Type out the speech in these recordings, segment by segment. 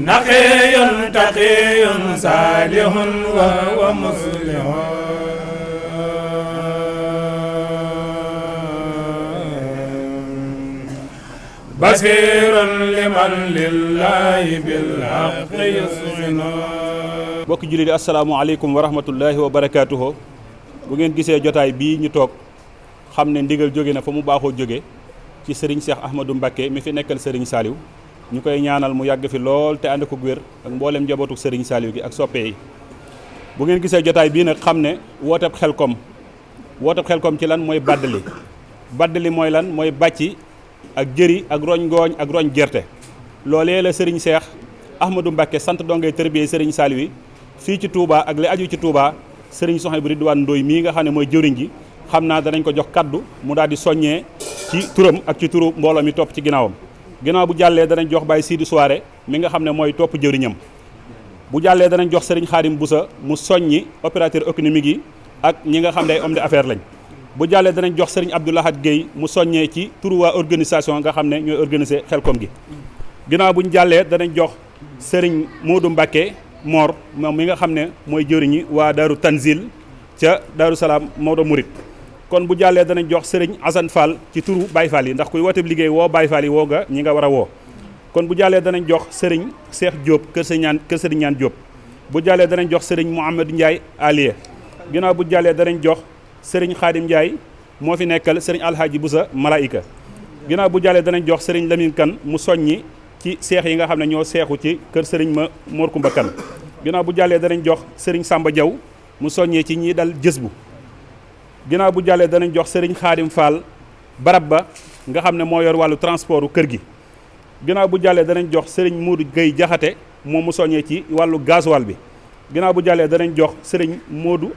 naqiyun taqiyun salihun wa muslihun basirun liman lillahi bil haqqi yusinu. mbokki jullit yi asalaamaaleykum wa rahmatullahi wa barakaatuhu. bu ngeen gisee jotaay bii ñu toog xam ne ndigal jóge na fa mu baaxoo jóge ci sëriñ Cheikh Ahmadou Mbacké mi fi nekkal sëriñ Saliou ñu koy ñaanal mu yàgg fi lool te ànd ko wér ak mboolem njabootu sëriñ Saliou gi ak soppe yi. bu ngeen gisee jotaay bii nag xam ne wooteb xelkom ci lan mooy baddali mooy lan mooy bàcci ak jëri ak roñ ngooñ ak roñ gerte. loolee la sëriñ Cheikh Ahmadou Mbacké sant dongay tërbiyee sëriñ Saliou yi fii ci Touba ak li aju ci Touba sëriñ Souhaïbou Ridwane Ndoye mii nga xam ne mooy jëriñ ji xam naa danañ ko jox kaddu mu daal di soññee ci turam ak ci turu mbooloo mi topp ci ginnaawam. ginnaaw bu jàllee danañ jox Baye Sidi Soare mi nga xam ne mooy topp jëriñam. bu jàllee danañ jox sëriñ Khadim Boussa mu soññi opérateur économique yi ak ñi nga xam ne ay homme d'affaires lañ. bu jàllee danañ jox sëriñ Abdoulahad Guèye mu soññee ci turu waa organisation nga xam ne ñooy organiser xelkom gi. ginnaaw buñ jàllee danañ jox sëriñ Modou Mbacké Mor moom mi nga xam ne mooy jëriñi waa Daaru Tanzil ca Daaru Salaam Maodo Mouride. kon bu jàllee danañ jox sëriñ Assane Fall ci turu Baye Fall yi ndax kuy woote liggéey woo Baye Fall yi woo nga ñi nga war a woo. kon bu jàllee danañ jox sëriñ Cheikh Diop kër sëriñ ñaan Diop. bu jàllee danañ jox sëriñ Mouhamadou Ndiaye Alié. ginnaaw bu jàllee danañ jox sëriñ Khadim Ndiaye moo fi nekkal sëriñ Alhaji Boussa Malaika. ginnaaw bu jàllee danañ jox sëriñ Lamine Kane mu soññi ci seex yi nga xam ne ñoo seexu ci kër sëriñ Mor Kumba Kane. ginnaaw bu jàllee danañ jox sëriñ Samba Diaw mu soññee ci ñi dal jës bu. ginnaaw bu jàllee danañ jox sëriñ Khadim Fall barab ba nga xam ne moo yor wàllu transportu kër gi. ginnaaw bu jàllee danañ jox sëriñ Modou Gueye Jaxate moom mu soññee ci wàllu gasoil bi. ginnaaw bu jàllee danañ jox sëriñ Modou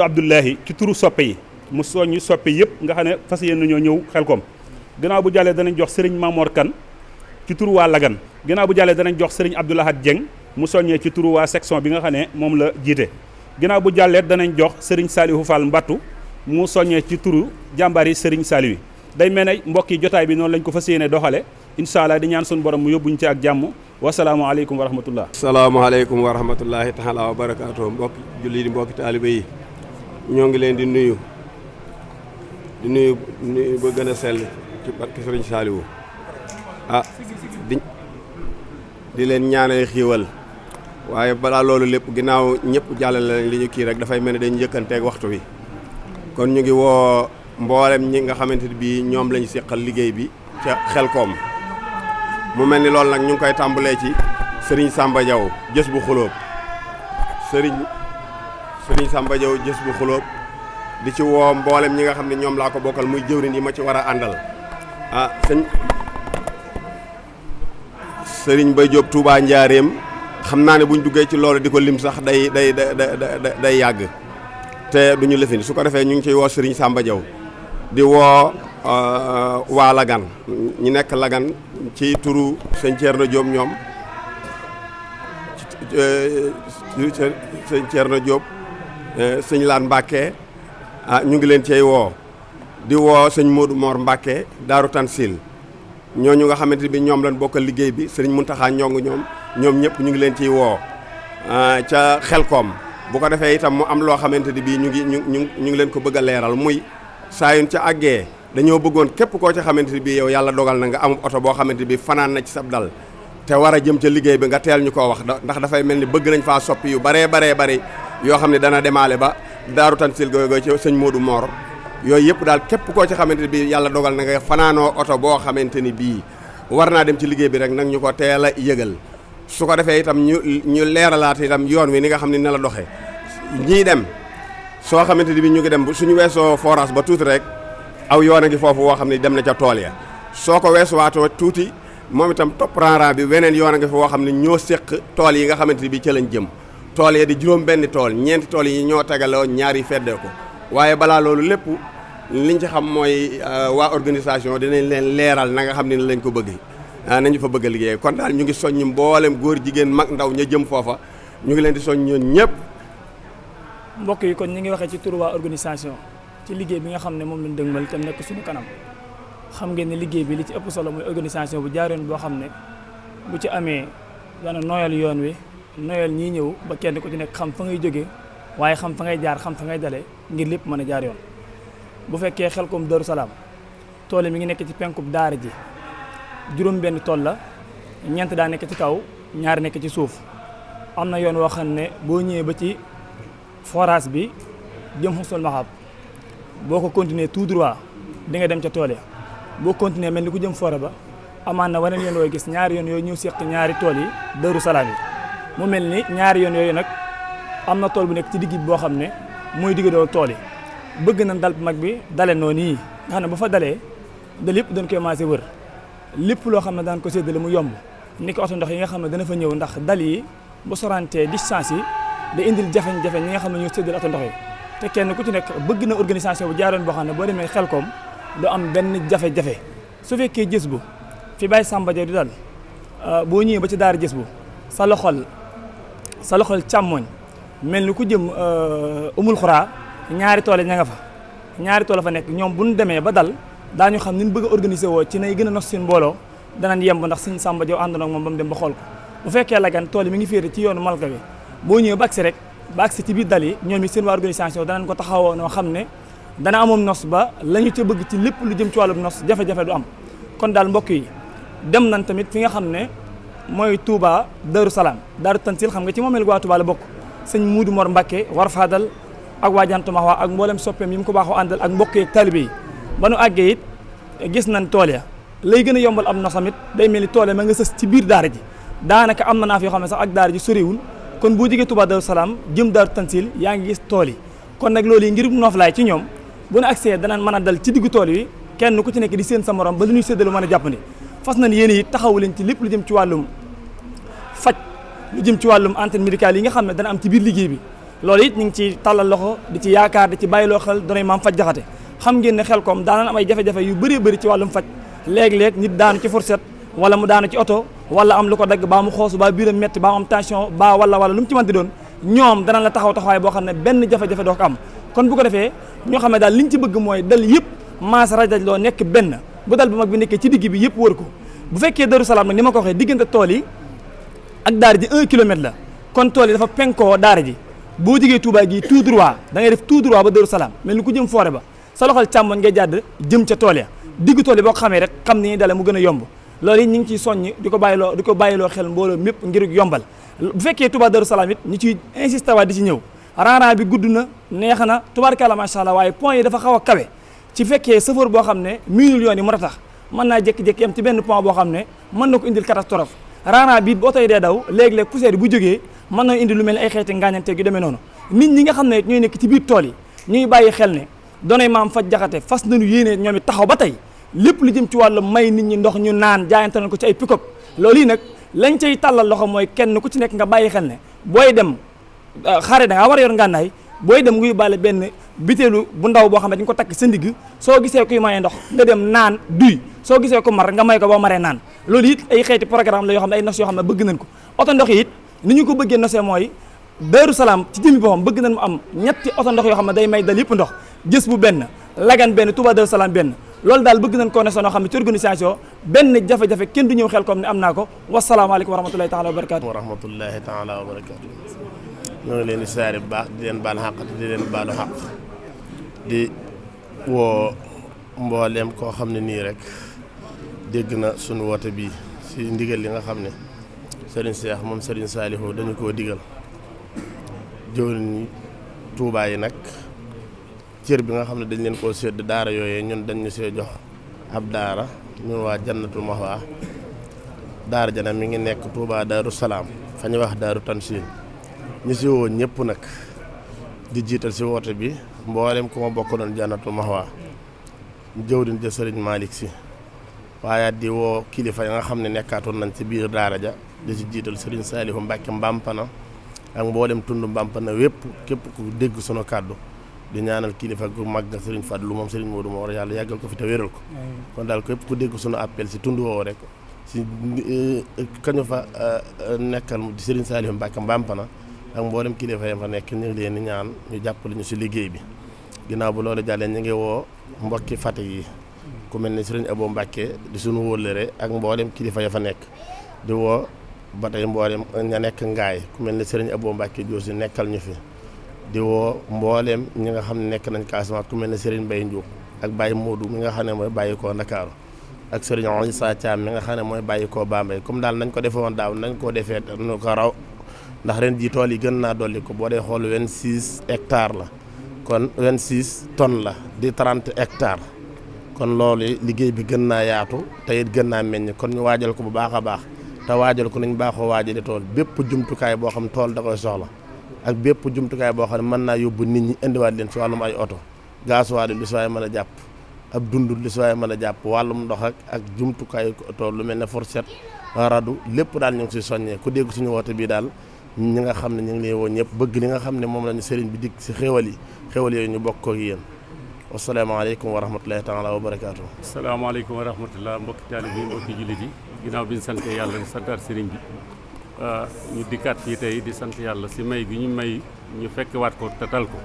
Abdoulahi ci turu soppe yi mu soññi soppe yëpp nga xam ne fas yéene ñoo ñëw xelkom. ginnaaw bu jàllee danañ jox sëriñ Mamor Kane ci turu waa Lagan. ginnaaw bu jàllee danañ jox sëriñ Abdoulahad Dieng mu soññee ci turu waa section bi nga xam ne moom la jiite. ginnaaw bu jàllee danañ jox sëriñ Saliou Fall Mbattu mu soññee ci turu jàmbaar yi sëriñ Saliou yi. day mel ne mbokk yi jotaay bi noonu lañ ko fas yéene doxale incha allah di ñaan suñu borom mu yóbbuñ ci ak jàmm wasalaamualeykum wa rahmatullah. salaamaaleykum wa rahmatullahi taala wa barakaatu. mbokki julli di mbokki taalibe yi ñoo ngi leen di nuyu ba gën a sell ci barke sëriñ Saliou di leen ñaanal xiiwal. waaye balaa loolu lépp ginnaaw ñëpp jàllale lañ li ñu kii rek dafay mel ne dañu njëkkanteeg waxtu bi kon ñu ngi woo mboolem ñi nga xamante ne bii ñoom lañu seqal liggéey bi ca xelkom. mu mel ni loolu nag ñu ngi koy tàmbalee ci sëriñ Samba Diaw jës bu xulóob sëriñ Samba Diaw jës bu xulóob di ci woo mboolem ñi nga xam ne ñoom laa ko bokkal muy jëwriñ yi ma ci war a àndal sëriñ Bay Diop Touba Njaareem. xam naa ne buñ duggee ci loolu di ko lim sax day yàgg te duñu lëfin su ko defee ñu ngi ciy woo Serigne Samba Diaw di woo waa Lagan ñi nekk Lagan ci turu sëñ Thierno Diop ñoom sëñ Thierno Diop sëñ Laan Mbacke ñu ngi leen cey woo di woo sëñ Modou Mor Mbacke Daaru Tansil ñooñu nga xamante bi ñoom lañ bokkal liggéey bi Serigne Mountakha ñong ñoom ñëpp ñu ngi leen ciy woo ca xelkom. bu ko defee itam mu am loo xamante ni bii ñu ngi leen ko bëgg a leeral muy saa yuñ ca àggee dañoo bëggoon képp koo ca xamante ni bii yow yàlla dogal na nga amub oto boo xamante bi fanaan na ci sab dal te war a jëm ca liggéey bi nga teel ñu koo wax ndax dafay mel ni bëgg nañ faa soppi yu baree yoo xam ne dana demaale ba Daaru Tansil googu ci sëñ Modou Mor yooyu yëpp daal képp koo ci xamante ni bii yàlla dogal na nga fanaanoo oto boo xamante ni bii war naa dem ci liggéey bi rek nag ñu ko teel a yëgal. su ko defee itam ñu leeralaat itam yoon wi ni nga xam ne ne la doxee ñii dem soo xamante ni bi ñu ngi dem suñu weesoo forage ba tuuti rek aw yoon a ngi foofu woo xam ne dem na ca tool ya soo ko weesuwaatoo tuuti moom itam topp rang bi weneen yoon a ngi fa woo xam ne ñoo séq tool yi nga xamante ni bi ca lañ jëm tool ya di juróom benn tool ñeenti tool yi ñoo tegaloo ñaari feddee ko waaye balaa loolu lépp liñ ci xam mooy waa organisation dinañ leen leeral na nga xam ne lañ ko bëgg nañu fa bëgg a liggéey kon daal ñu ngi soññ mboolem góor jigéen mag ndaw ña jëm foofa ñu ngi leen di soññ ñoon ñëpp. mbokk yi kon ñu ngi waxee ci turu waa organisation ci liggéey bi nga xam ne moom lañ dëgmal te nekk suñu kanam xam ngeen ne liggéey bi li ci ëpp solo mooy organisation bu jaar yoon boo xam ne bu ci amee dana nooyal yoon wi nooyal ñii ñëw ba kenn ku ci nekk xam fa ngay jóge waaye xam fa ngay jaar xam fa ngay dale ngir lépp mën a jaar yoon. bu fekkee Xelkom Darou Salaam tool yi mi ngi nekk ci penkub daara ji juróom benn tool la ñeent daa nekk ci kaw ñaari nekk ci suuf am na yoon woo xam ne boo ñëwee ba ci forage bi jëm Xusnul Maxab boo ko continuer tout droit di nga dem ca tool ya boo continuer mel ni ku jëm fora ba amaan na waneen yoon wooy gis ñaari yoon yooyu ñëw seq ñaari tool yi Darou Salaam yi mu mel ni ñaari yoon yooyu nag am na tool bu nekk ci digg bi boo xam ne mooy digg dool tool yi bëgg nañ dal bu mag bi dale noonu yi nga xam ne ba fa dalee da lépp dañ koy commencé wër lépp loo xam ne daan ko séddale mu yomb ni ko oto ndox yi nga xam ne dana fa ñëw ndax dal yi bu sorantee distance yi da indil jafe-jafe ñi nga xam ne ñoo séddale oto ndox yi te kenn ku ci nekk bëgg na organisation bu jaaroon boo xam ne boo demee Xelkom du am benn jafe-jafe su fekkee gis bu fi Baye Samba Dia di dal boo ñëwee ba ci daara gis bu sa loxol càmmoñ mel ni ku jëm umul xuraa ñaari tool yi ña nga fa ñaari tool fa nekk ñoom bu ñu demee ba dal daañu xam ni ñu bëgg a organiser woo ci nay gën a nos seen mbooloo danañ yemb ndax Sëñ Samba Dia àndoon ak moom ba mu dem ba xool ko bu fekkee lagan tool yi mi ngi féete ci yoonu Malka bi boo ñëwee ba agsi rek ba agsi ci biir dal yi ñoom it seen waa organisation danañ ko taxawoo noo xam ne dana amoon nos ba la ñu ca bëgg ci lépp lu jëm ci wàllum nos jafe-jafe du am kon daal mbokk yi dem nañ tamit fi nga xam ne mooy Touba Darou Salaam Daaru Tansil xam nga ci moomeel waa Touba la bokk sëñ Muudu Mor Mbàkke war faadal ak waa Jantumax waa ak mboolem soppeem yi mu ko baaxoo àndal ak mbokk yeeg taalibe yi ba nu àggee it gis nañ tool ya lay gën a yombal am nosamit day mel ni tool ya ma nga sës ci biir daara ji daanaka am na naaf yoo xam ne sax ak daara ji soriwul kon boo jógee Touba Darou Salaam jëm Daaru Tansil yaa ngi gis tool yi kon nag loolu yi ngir nooflaay ci ñoom bu nu agsee danañ mën a dal ci diggu tool yi kenn ku ci nekk di seen sa morom ba lu ñuy séddalu mën a jàppandi fas nañ yéen yi taxawu leen ci lépp lu jëm ci wàllum faj lu jëm ci wàllum antenne médicale yi nga xam ne dana am ci biir liggéey bi loolu it ñu ngi ci tàllal loxo di ci yaakaar di ci bàyyiloo xel donay maam faj jaxate xam ngeen ne Xelkom daanañ am ay jafe-jafe yu bëree bëri ci wàllum faj léeg-léeg nit daanu ci fourchette wala mu daanu ci oto wala am lu ko dagg baa mu xoosu baa biiram metti baa mu am tension baa wala lu mu ci mën di doon ñoom danañ la taxaw taxawaay boo xam ne benn jafe-jafe doo ko am kon bu ko defee ñoo xam ne daal liñ ci bëgg mooy dal yëpp maas rajaj loo nekk benn bu dal bu mag bi nekkee ci digg bi yëpp wër ko bu fekkee Darou Salaam nag ni ma ko waxee diggante tool yi ak daara ji 1 kilomètre la kon tool yi dafa penkoo daara ji boo jógee Touba gi tout droit da ngay def tout droit ba Darou Salaam mel ni ku jëm foore ba sa loxol càmmoñ ngay jàdd jëm ca tool ya diggu tool yi boo ko xamee rek xam ni dale mu gën a yomb loolu it ñu ngi ciy soññ di ko bàyyiloo xel mbooloo mépp ngir yombal bu fekkee Touba Darou Salaam it ñu ciy insisté waat di ci ñëw rang bi gudd na neex na tubaarkàlla macha allah waaye point yi dafa xaw a kawe ci fekkee chauffeur boo xam ne miinul yoon yi moo tax mën naa jékki-jékki am ci benn point boo xam ne mën na ko indil catastrophe rang bi oto yi dee daw léeg-léeg poussière bu jógee mën na indi lu mel ni ay xeeti ngaañanteeg yu demee noonu nit ñi nga xam ne ñooy nekk ci biir tool yi ñuy bàyyi xel ne doonay maam faj jaxate fas nañu yéene ñoom it taxaw ba tey lépp lu jëm ci wàllu may nit ñi ndox ñu naan jaayante nañ ko ci ay pick-up loolu yi nag lañ cay tàllal loxo mooy kenn ku ci nekk nga bàyyi xel ne booy dem xare da ngaa war a yor ngànnaay booy dem nga yóbbaale benn bitéelu bu ndaw boo xam ne dañ ko takk sa ndigg soo gisee kuy maye ndox nga dem naan duy soo gisee ko mar nga may ko boo maree naan loolu it ay xeeti programme la yoo xam ne ay nos yoo xam ne bëgg nañ ko oto ndox yi it ni ñu ko bëggee nosee mooy Darou Salaam ci jëmmi boppam bëgg nañ mu am ñetti oto ndox yoo xam ne day may dal yëpp ndox gës bu benn lagan benn Touba Darou Salaam benn loolu daal bëgg nañ koo nosee noo xam ne ci organisation benn jafe-jafe kenn du ñëw Xelkom ne am naa ko wasalaamaaleykum wa rahmatulahi taala wa barakaatu. wa rahmatulahi taala wa barakaatu. ñoo ngi leen di saare bu baax di leen baal xaq di leen baalu xaq di woo mbooleem koo xam ne nii rek dégg na sunu woote bii si ndigal li nga xam ne Serigne Cheikh moom Serigne Saliou dañu koo digal jëwriñ Touba yi nag cër bi nga xam ne dañ leen koo sédd daara yooyee ñun dañ ñu see jox ab daara ñun waa Jannatul Mahwa daara jana mi ngi nekk Touba Darou Salaam fa ñu wax Daaru Tansil ñu si woo ñëpp nag di jiital si woote bi mboolem ku ma bokk doon Jannatul Mahwa jëwriñ ja Serigne Malick Sy waaye di woo kilifa yi nga xam ne nekkaatoon nañ ci biir daara ja di si jiital Serigne Saliou Mbacke Mbampana ak mboolem tund Mbampana wépp képp ku dégg sunu kàddu di ñaanal kilifa gu mag nga Serigne Fadlu moom Serigne Modou Mor yàlla yàggal ko fi te wéral ko kon daal képp ku dégg sunu appel si tund woowu rek si kañu fa nekkal di Serigne Saliou Mbacke Mbampana ak mboolem kilifa yi fa nekk ñu ngi leen di ñaan ñu jàppale ñu si liggéey bi ginnaaw bu loolu jàllee ñu ngi woo mbokki Fatick yi ku mel ni Serigne Abo Mbacke di sunu wóllëre ak mboolem kilifa ya fa nekk di woo ba tey mboolem ña nekk ngaay ku mel ne Serigne Abou Mbacke Diouf nekkal ñu fi di woo mbooleem ñi nga xam ne nekk nañ Casamance ku mel ne Serigne Mbaye Ndiouk ak Baye Modou mi nga xam ne mooy bàyyi koo Ndakaaru ak Serigne Issa Thiam mi nga xam ne mooy bàyyi koo Bambey comme daal nañ ko defee woon daaw nañ koo defee nu ko raw ndax ren ji tool yi gën naa dolli ko boo dee xool 26 hectares la kon 26 tonnes la di 30 hectares kon loolu liggéey bi gën naa yaatu te it gën naa meññ kon ñu waajal ko bu baax a baax te waajal ko nañ baaxoo waajale tool bépp jumtukaay boo xam tool da koy soxla ak bépp jumtukaay boo xam ne mën naa yóbbu nit ñi indiwaat leen ci wàllum ay oto gasoil lu si waaye mën a jàpp ab dund lu si waaye mën a jàpp wàllum ndox ak jumtukaay tool lu mel ne fourchette radu lépp daal ñu ngi si soññee ku dégg suñu woote bii daal ñi nga xam ne ñu ngi lay woo ñëpp bëgg li nga xam ne moom lañu sëriñ bi dig si xéwal yooyu ñu bokk ko yéen wasalaamaaleykum wa rahmatulahi taala wa barakaatu. asalaamaaleykum wa rahmatulah mbokki taalibe yi mbokki jullit yi ginnaaw bi ñu sant yàlla di santaat sëriñ bi ñu dikkaat fii tey di sant yàlla si may gi ñu may ñu fekkewaat ko te tal ko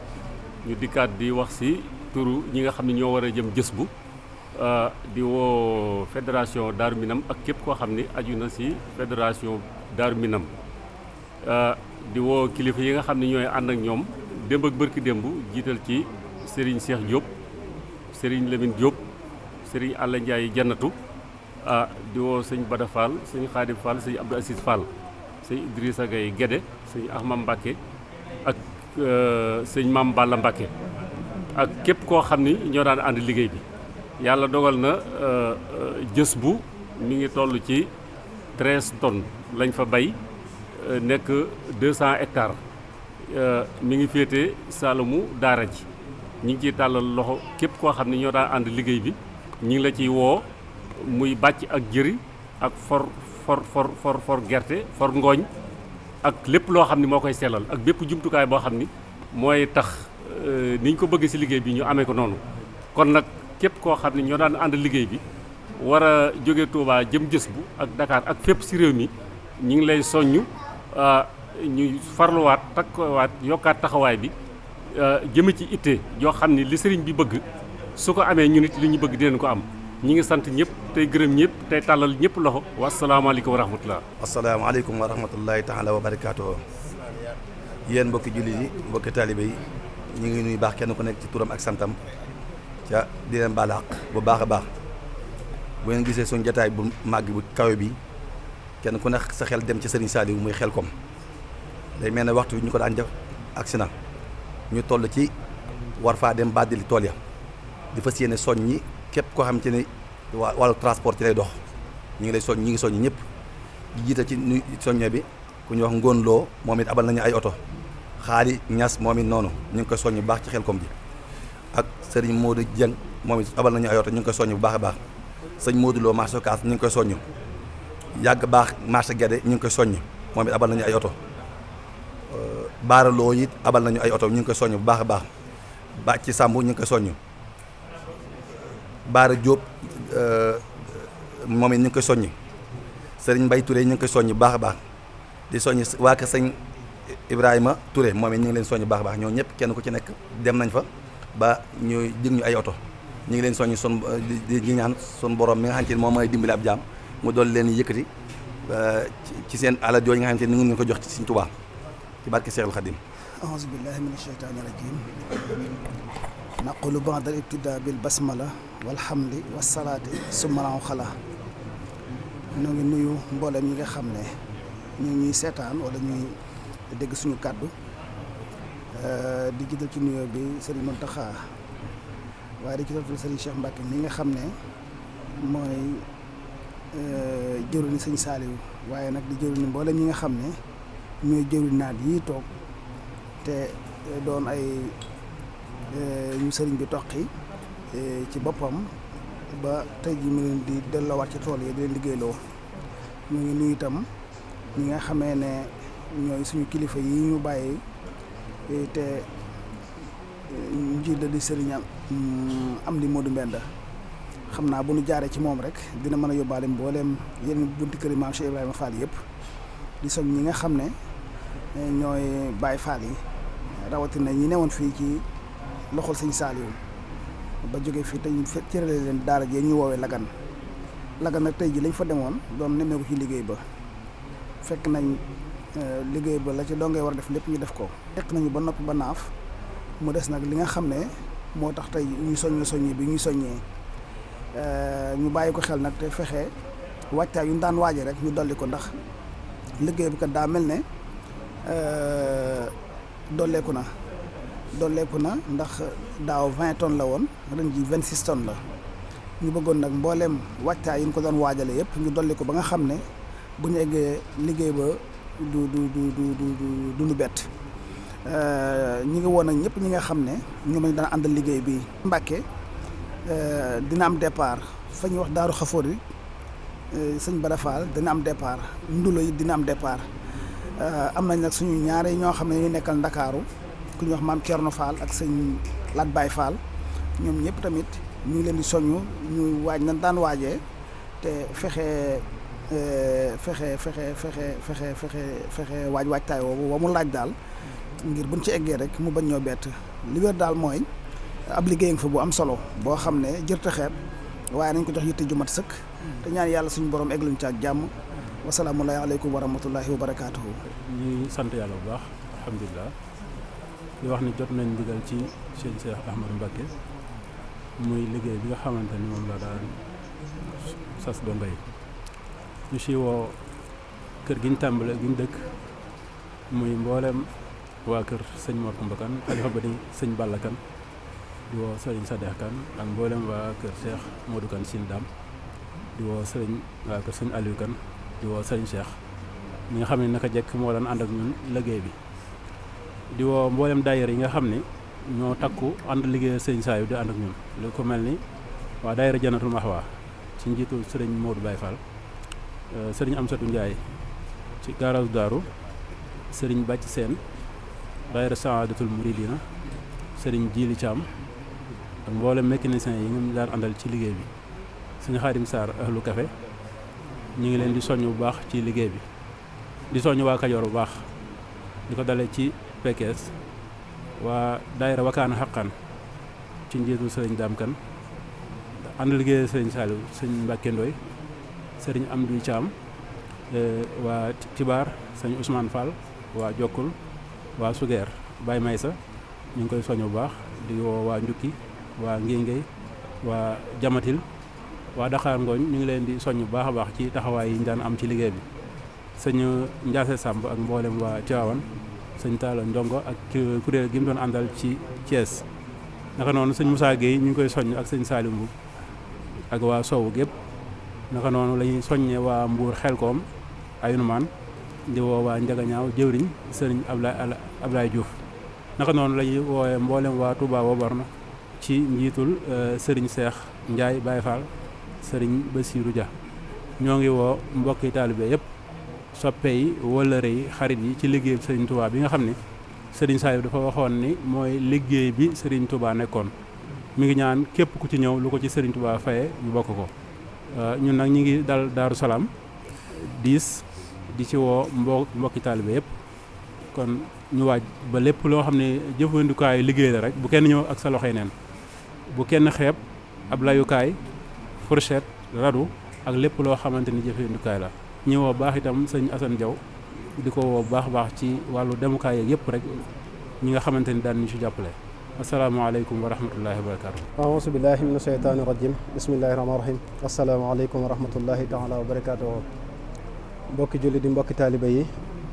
ñu dikkaat di wax si turu ñi nga xam ne ñoo war a jëm jës bu di woo fédération Daaru Minam ak képp koo xam ne aju na si fédération Daaru Minam di woo kilifa yi nga xam ne ñooy ànd ak ñoom démb ak bërki démb jiital ci Serigne Cheikh Diop Serigne Lamine Diop Serigne Alla Ndiaye Jannatu di woo sëñ Bada Fall sëñ Khadim Fall sëñ Abdou Assis Fall sëñ Idrissa Gaye Guédé sëñ Ahmad Mbacké ak sëñ Mame Balla Mbacké ak képp koo xam ni ñoo daan ànd liggéey bi yàlla dogal na jës bu mi ngi toll ci 13 tonnes lañ fa bay nekk 200 hectares mi ngi féete Salomu daara ji ñi ngi ciy tàllal loxo képp koo xam ne ñoo daan ànd liggéey bi ñi ngi la ciy woo muy bàcc ak jëri ak for gerte for ngooñ ak lépp loo xam ne moo koy sellal ak bépp jumtukaay boo xam ni mooy tax ni ñu ko bëgg ci liggéey bi ñu amee ko noonu kon nag képp koo xam ne ñoo daan ànd liggéey bi war a jóge Touba jëm jës bu ak Dakar ak fépp ci réew mi ñi ngi lay soññu ñu farluwaat takkuwaat yokkaat taxawaay bi jëme ci itte yoo xam ne li sëriñ bi bëgg su ko amee ñu nit li ñu bëgg dinañ ko am ñi ngi sant ñëpp tey gërëm ñëpp tey tàllal ñëpp loxo wasalaamaaleykum wa rahmatullah asalaamaaleykum wa rahmatullahi taala wa barakaatuhu yéen mbokki jullit yi mbokki taalibe yi ñu ngi nuyu baax kenn ku nekk ci turam ak santam ca di leen baal àq bu baax a baax bu ngeen gisee suñu jataay bu màgg bu kawe bi kenn ku nekk sa xel dem ci Serigne Saliou muy Xelkom day mel ne waxtu bi ñu ko daan def agsi na ñu toll ci war faa dem bàddili tool ya di fas yéene soññi képp koo xam ci ne wàllu transport ci lay dox ñi ngi soññi ñëpp di jiite ci nu soññe bi ku ñu wax Ngóon Loo moom it abal nañu ay oto Xaali Ñas moom it noonu ñu ngi koy soññ bu baax ci Xelkom bi ak Serigne Modou Dieng moom it abal nañu ay oto ñu ngi koy soññ bu baax a baax sëñ Modou Lo marché Ocass ñu ngi koy soññ yàgg baax marché Guédé ñu ngi koy soññ moom it abal nañu ay oto Baara Lo it abal nañu ay oto ñu ngi koy soññ bu baax a baax ba ci Samb ñu ngi koy soññ Baara Diop moom it ñu ngi koy soññ Serigne Mbaye Touré ñu ngi koy soññ bu baax a baax di soññ waa kër sëñ Ibrahima Touré moom it ñu ngi leen soññ bu baax a baax ñoo ñëpp kenn ku ci nekk dem nañ fa ba ñu dig ñu ay oto ñu ngi leen soññ son di ñaan son borom mi nga xamante ni moom mooy dimbali ab jaam mu doon leen yëkkati ci seen alal jooju nga xamante ni ñu ngi ko jox ci Sëriñ Tuubaa ci barke Seexul Xadim a'uuzu billahi mina shaytaani rajiim naqulu ba'da al-ibtidaa bil basmala walhamdi wassalaati summa al-xala ñoo ngi nuyu mboolem ñi nga xam ne ñu ñuy seetaan wala ñuy dégg suñu kàddu di jiital ci nuyoo bi Serigne Mountakha waaye di jiital Serigne Cheikh Mbacke mi nga xam ne mooy jëwriñu Sëñ Saliou waaye nag di jëwriñu mboolem ñi nga xam ne ñooy jëwriñ naat yi toog te doon ay ñu sëriñ bi toqi ci boppam ba tey ji mu leen di delloowaat ci tool yi di leen liggéeyloo ñu ngi nuyu itam ñi nga xamee ne ñooy suñu kilifa yi ñu bàyyi te njiit la di sëriñ am di Modou Mbenda xam naa bu ñu jaaree ci moom rek dina mën a yóbbaale mbooleem yeneen bunti kër Maam Cheikh Ibrahima Fall yëpp di soñ ñi nga xam ne ñooy Baye Fall yi rawatina ñi newoon fii ci loxol Sëñ Saliou ba jógee fii te ñu cërale leen daara jee ñuy woowee Lagan nag tey ji lañ fa demoon doon nemmeeku ci liggéey ba fekk nañ liggéey ba la ci dongee war a def lépp ñu def ko. fekk nañu ba noppi ba naaf mu des nag li nga xam ne moo tax tey ñuy soññee bi ñuy soññee ñu bàyyi ko xel nag te fexe waajtaay yu ñu daan waaje rek ñu dolli ko ndax liggéey bi kat daa mel ne dolleeku na ndax daaw 20 tonnes la woon ren ji 26 tonnes la ñu bëggoon nag mbooleem waajtaay yi ñu ko doon waajale yëpp ñu dolli ko ba nga xam ne bu ñu eggee liggéey ba du nu bett ñi ngi woon ak ñëpp ñi nga xam ne ñoom lañ daan àndal liggéey bi Mbàkke dina am départ fa ñuy wax Daaru Xafoor yi sëñ Bada Fall dina am départ Ndulo yi dina am départ am nañ nag suñu ñaare ñoo xam ne ñu nekkal Ndakaaru ku ñuy wax maam Thierno Fall ak sëñ Lat Baye Fall ñoom ñëpp tamit ñu ngi leen di soññu ñu waaj nañ daan waajee te fexe waajtaay woowu wa mu laaj daal ngir buñ ci eggee rek mu bañ ñoo bett li wér daal mooy ab liggéey nga fa bu am solo boo xam ne jërta xeeb waaye nañ ko jox yitte ju mat sëkk te ñaan yàlla suñu borom egluñ ci ak jàmm wasalaamu aleykum wa rahmatullahi wa barakaatuhu. ñuy sant yàlla bu baax alhamdulilah di wax ni jot nañ ndigal ci sëñ Cheikh Ahmadou Mbacké muy liggéey bi nga xamante ni moom la daan sas dongo yi ñu si woo kër gi ñu tàmbale gi ñu dëkk muy mboolem waa kër sëñ Mor Kumba Kan xalifa ba di sëñ Balla Kan di woo sëriñ Sadex Kan ak mboolem waa kër Cheikh Modou Kan Sine Dam di woo waa kër sëñ Aliou Kan di woo sëriñ Cheikh ñi nga xam ne naka jekk moo daan ànd ak ñun liggéey bi di woo mboolem daayira yi nga xam ne ñoo takku ànd liggéey sëriñ Saliou di ànd ak ñun lu ko mel ni waa daayira Jannatul Mahwa ci njiitu sëriñ Modou Baye Fall sëriñ Amsatou Ndiaye ci garage Daaru sëriñ Bàcc Seen daayira Saadatul Muridina sëriñ Jili Thiam ak mboolem mécanicien yi nga daan àndal ci liggéey bi sëñ Xaadim Sarr ahlu café ñu ngi leen di soññ bu baax ci liggéey bi di soññ waa Kajoor bu baax di ko dale ci Pekes waa daayira Wakaana Xaqan ci njiitu sëriñ Daam Kan ànd liggéey sëriñ Saliou sëñ Mbàkke Ndoy sëriñ Amdu Thiam waa Tibar sëñ Ousmane Fall waa Jokkul waa Sugeer Baye Maysa ñu ngi koy soññ bu baax di woo waa Njukki waa Ngéngéy waa Jamatil waa Dakar Ngooñ ñu ngi leen di soññ bu baax a baax ci taxawaay yi ñu daan am ci liggéey bi sëñ Ndiasse Samb ak mboolem waa Tivaouane sëñ Talla Ndongo ak kuréel gi mu doon àndal ci Thiès naka noonu sëñ Moussa Gueye ñu ngi koy soññ ak sëñ Salim Mbu ak waa Sow gépp naka noonu la ñuy soññee waa Mbour Xelkoom Aynumaan di woo waa Njagañaaw jëwriñ sëriñ Ablaye Diouf naka noonu la ñuy woowee mboolem waa Touba Woborno ci njiitul sëriñ Cheikh Ndiaye Baye Fall sëriñ Bassirou Dia ñoo ngi woo mbokki taalibe yëpp soppe yi wëllëre yi xarit yi ci liggéey bi sëriñ Touba bi nga xam ne sëriñ Saliou dafa waxoon ni mooy liggéey bi sëriñ Touba nekkoon mi ngi ñaan képp ku ci ñëw lu ko ci sëriñ Touba faye ñu bokk ko ñun nag ñi ngi dal Daaru Salaam 10 di ci woo mbokki taalibe yëpp kon ñu waaj ba lépp loo xam ne jëfandikaayu liggéey la rek bu kenn ñëw ak sa loxoy neen bu kenn xeeb ab layukaay fourchette radu ak lépp loo xamante ni jëfandikaay la ñi woo baax itam sëñ Assane Diaw di ko woo baax baax ci wàllu demukaay yeeg yëpp rek ñi nga xamante ni daan ñu ci jàppale asalaamaaleykum wa rahmatullahi wa barakatu aousu billahi min asheytaani rajim bismillahi rahmaani rahim asalaamaaleykum wa rahmatullahi taala wa barakatuhu mbokki julli di mbokki taaliba yi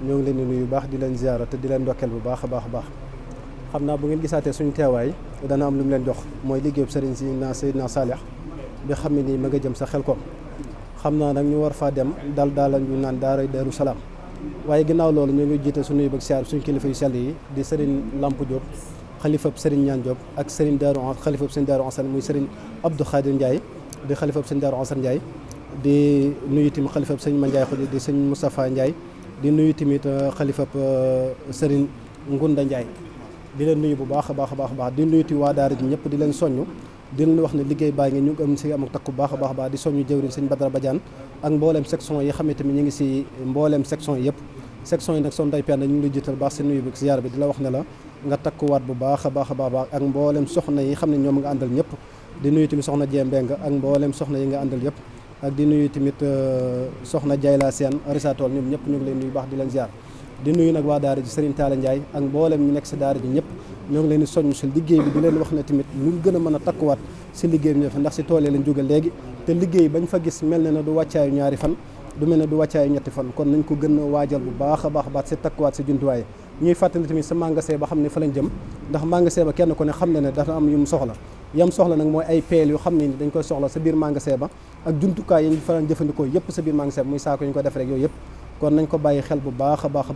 ñoo ngi leen di nuyu baax di leen ziara te di leen ndokkeel bu baax a baax a baax xam naa bu ngeen gisaatee suñu teewaay dana am lu mu leen jox mooy liggéeyub sëriñ si na Seydina Saalix bi xam ne nii ma nga jëm sa Xelkom xam naa nag ñu war faa dem daal ñu naan daara Daaru Salaam waaye ginnaaw loolu ñu ngi jiite suñuy bëgg siyaar suñu kilifa yu sell yi di sëriñ Lamp Diop xalifab sëriñ Ñaan Diop ak sëriñ Daaru xalifab sëriñ Daaru Asan muy sëriñ Abdou Khadir Ndiaye di xalifab sëriñ Daaru Asan Ndiaye di nuyu tamit xalifab sëriñ Ma Ndiaye Xuj di sëriñ Moustapha Ndiaye di nuyu tamit xalifab sëriñ Ngunda Ndiaye di leen nuyu bu baax a baax a baax di nuyu ti waa daara ji ñëpp di leen soññ di leen wax ne liggéey baa ngi ñu am si am ak takku baax a baax di soññu jëwriñ sëñ Badara Badiane ak mbooleem section yi xam ne tamit ñu ngi si mbooleem section yi yëpp section yi nag son day penn ñu ngi lay jiital baax si nuyu bi ziar bi di la wax ne la nga takkuwaat bu baax a baax ak mbooleem soxna yi xam ne ñoom nga àndal ñëpp di nuyu tamit soxna Dieng Mbeng ak mbooleem soxna yi nga àndal yëpp ak di nuyu tamit soxna Jayla Sène Risatol ñoom ñëpp ñu ngi leen nuyu baax di leen ziar di nuyu nag waa daara ji Serigne Talla Ndiaye ak mboolem ñu nekk si daara ji ñëpp ñoo ngi leen di soññ si liggéey bi di leen wax ne tamit lu gën a mën a takkuwaat si liggéey bi ndax si tool yi lañ jóge léegi te liggéey bañ fa gis mel na ne du wàccaayu ñaari fan du mel ne du wàccaayu ñetti fan kon nañ ko gën a waajal bu baax a baax si takkuwaat si jumtuwaay ñuy fàttali tamit sa magasin ba xam ne fa lañ jëm ndax magasin ba kenn ku ne xam ne dafa am yu mu soxla yam soxla nag mooy ay peel yu xam ne ni dañ koy soxla sa biir magasin ba ak jumtukaay yi ñu fa jëfandikoo yëpp sa biir magasin ba muy saako ñu ko def rek yooyu yëpp kon nañ ko bàyyi xel bu baax a baax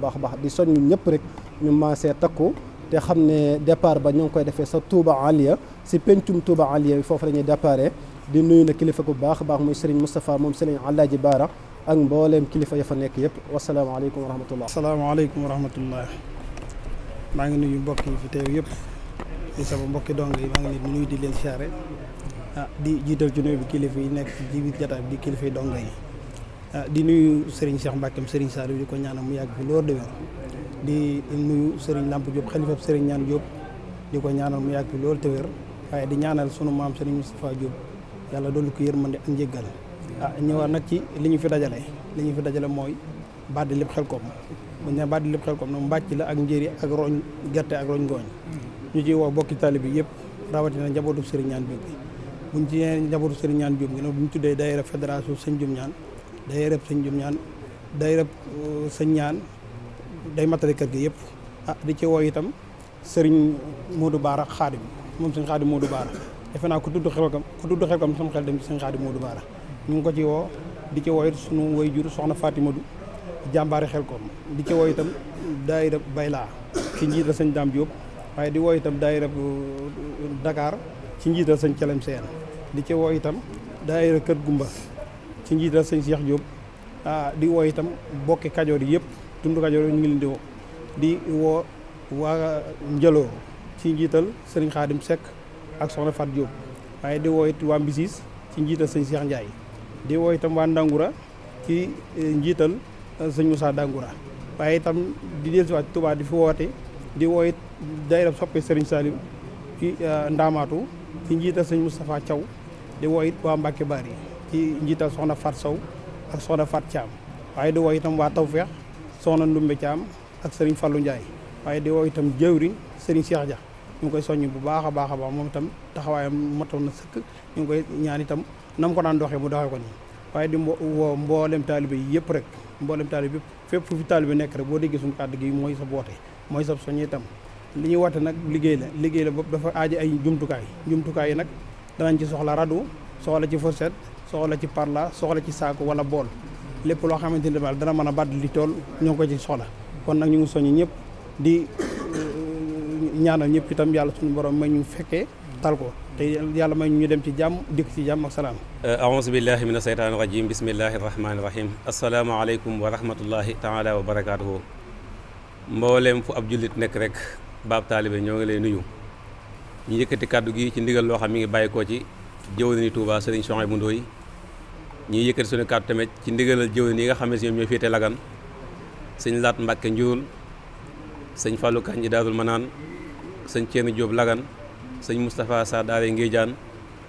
di soñ ñu ñëpp rek ñu maasee takku te xam ne départ ba ñu ngi koy defee sa Touba Aliya si pencum Touba Aliya bi foofu la ñuy déparé di nuyu na kilifa bu baax a baax muy Serigne Moustapha moom Serigne Alaaji Baara ak mbooleem kilifa ya fa nekk yëpp wasalaamaaleykum wa rahmatullah. asalaamaaleykum wa rahmatullah maa ngi nuyu mbokk yi fi teew yëpp di sama mbokki dong yi maa ngi leen di nuyu di leen siyaare di jiital ci nuyu bi kilifa yi nekk ci biir jotaay bi di kilifa yi dong yi di nuyu Serigne Cheikh Mbackeem Serigne Saliou di ko ñaanal mu yàgg fi loolu de wér di nuyu Serigne Lamp Diop xalifa Serigne Ñaan Diop di ko ñaanal mu yàgg fi loolu te wér waaye di ñaanal sunu maam Serigne Moustapha Diop yàlla dolli ko yërmande ak njéggal ñëwaat nag ci li ñu fi dajale mooy Baddi Lépp Xelkom bu ñu nee Baddi Lépp Xelkom nag mbàcc la ak njëri ak roñ gerte ak roñ ngooñ ñu ciy woo bokki tali bi yëpp rawatina njabootu Serigne Ñaan Diop bi buñ ci nee njabootu Serigne Ñaan Diop gi nag bu ñu tuddee daayira fédération Sëñ Diop Ñaan day rëb sëñ Jum Ñaan day rëb sëñ Ñaan day matale kër gi yëpp di ci woo itam sëriñ Modou Baara Xaadim moom sëñ Xaadim Modou Baara defe naa ku tudd Xelkom sama xel dem ci sëñ Xaadim Modou Baara ñu ngi ko ci woo di ci woo it sunu way jur soxna Fatima du jàmbaari Xelkom di ci woo itam daayira Bayla ci njiital sëñ Dame Diop waaye di woo itam daayira Dakar ci njiital sëñ Celem Seen di ci woo itam daayira Kër Gumba ci njiital sëñ Cheikh Diop di woo itam bokki Kajoor yi yëpp tund Kajoor yi ñu ngi leen di woo waa Njëloo ci njiital sëriñ Xaadim Seck ak soxna Fat Diop waaye di woo it waa Mbisis ci njiital sëñ Cheikh Ndiaye di woo itam waa Ndangura ci njiital sëñ Moussa Dangura waaye itam di dellusiwaat Touba di fi woote di woo it daayira soppe sëriñ Saliou ci Ndaamaatu ci njiital sëñ Moustapha Thiaw di woo it waa Mbacke Bari ci njiital soxna Fat Sow ak soxna Fat Thiam waaye di woo itam waa Tawfeex soxna Ndumbe Thiam ak Serigne Fallou Ndiaye waaye di woo itam jëwriñ Serigne Cheikh Dia ñu ngi koy soññ bu baax a baax moom itam taxawaayam matoon na sëkk ñu ngi koy ñaan itam na mu ko daan doxee mu doxee ko nii waaye di woo mboolem taalibe yi yëpp rek mboolem taalibe yëpp fépp fu fi taalibe nekk rek boo déggee suñu kàddu gi mooy sa boote mooy sa soññee itam li ñuy woote nag liggéey la boobu dafa aaji ay jumtukaay yi nag danañ ci soxla radu soxla ci fourchette soxla ci parla soxla ci saako wala bool lépp loo xamante ni daal dana mën a badd li tool ñoo ngi ko ci soxla kon nag ñu ngi soññ ñëpp di ñaanal ñëpp itam yàlla suñu borom may ñu fekkee tal ko te yàlla may ñu dem ci jàmm dikk ci jàmm ak salaam. aouzu billahi mina seytaani rajim bismillahi rahmaani rahim asalaamaaleykum wa rahmatullahi taala wa barakaatuhu mbooleem fu ab jullit nekk rek baab taalibe ñoo ngi lay nuyu ñu yëkkati kàddu gi ci ndigal loo xam mi ngi bàyyi koo ci jëwriñu Touba Serigne Souhaïbou Ndoye ñuy yëkkati suñu kàddu tamit ci ndigalal jëwriñ yi nga xam ne si ñoom ñooy féete Lagan sëñ Laat Mbàkke Njuul sëñ Fallou Kanji Daarul Manaan sëñ Ceerno Jóob Lagan sëñ Moustapha Sa Daare Ngéejaan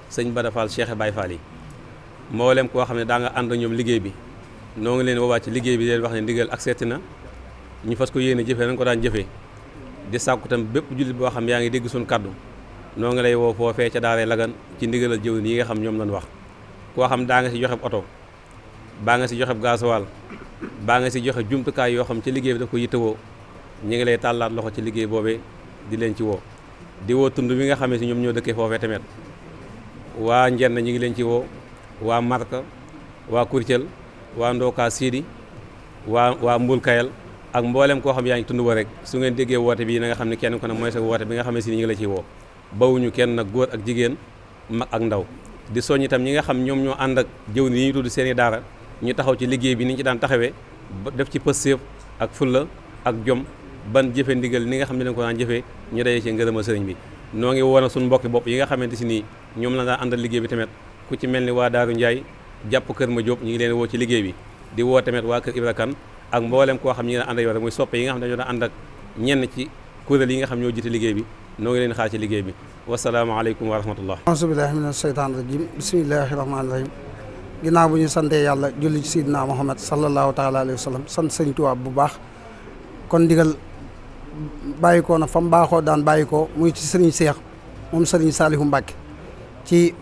sëñ Bada Fall Cheikh Baye Fall yi mboolem koo xam ne daa nga ànd ak ñoom liggéey bi noo ngi leen woowaat ci liggéey bi leen wax ne ndigal ak seeti na ñu fas ko yéene jëfee nañ ko daan jëfee di sàkku tam bépp jullit boo xam yaa ngi dégg suñu kaddu noo ngi lay woo foofee ca Daaree Lagan ci ndigalal jëwriñ yi nga xam ñoom lañ wax koo xam daa nga si joxe oto baa nga si joxe gasoil baa nga si joxe jumtukaay yoo xam ci liggéey bi daf ko yittewoo ñu ngi lay tàllaat loxo ci liggéey boobee di leen ci woo di woo tund bi nga xam ne si ñoom ñoo dëkkee foofee tamit waa Njenn ñi ngi leen ci woo waa Marka waa Kurcel waa Ndoka Sidi waa Mbul Kayal ak mboolem koo xam yaa ngi tund wa rek su ngeen déggee woote bi na nga xam ne kenn ku ne mooy sa woote bi nga xam ne si ñu ngi la ciy woo bawuñu kenn nag góor ak jigéen mag ak ndaw di soññ itam ñi nga xam ñoom ñoo ànd ak jëw ni ñu tudd seeni daara ñu taxaw ci liggéey bi ni ñu ci daan taxawee def ci pëstéef ak fulla ak jom ban jëfe ndigal ni nga xam ne dañ ko daan jëfee ñu dayee ci ngërëma sëriñ bi noo ngi woon suñu mbokki bopp yi nga xamante si nii ñoom la daan àndal liggéey bi tamit ku ci mel ni waa Daaru Njaay jàpp Kër Ma Jóob ñu ngi leen woo ci liggéey bi di woo tamit waa Kër Ibra Kan ak mboolem koo xam ñi ngi daan ànd ak yow rek muy soppe yi nga xam ne dañoo daan ànd ak ñenn ci kuréel yi nga xam ñoo jiite liggéey bi noo ngi leen xaar ci liggéey bi wasalaamaaleykum wa rahmatullah auzu billahi mina sheytaan rajim bismillahi rahmaani rahim ginnaaw bu ñu santee yàlla julli ci Seydina Muhammad sallallahu taala alayhi wa sallam sant sëñ Tuubaa bu baax kon ndigal bàyyi ko na fa mu baaxoo daan bàyyi ko muy ci sëriñ Seex moom sëriñ Saalihu Mbàkke ci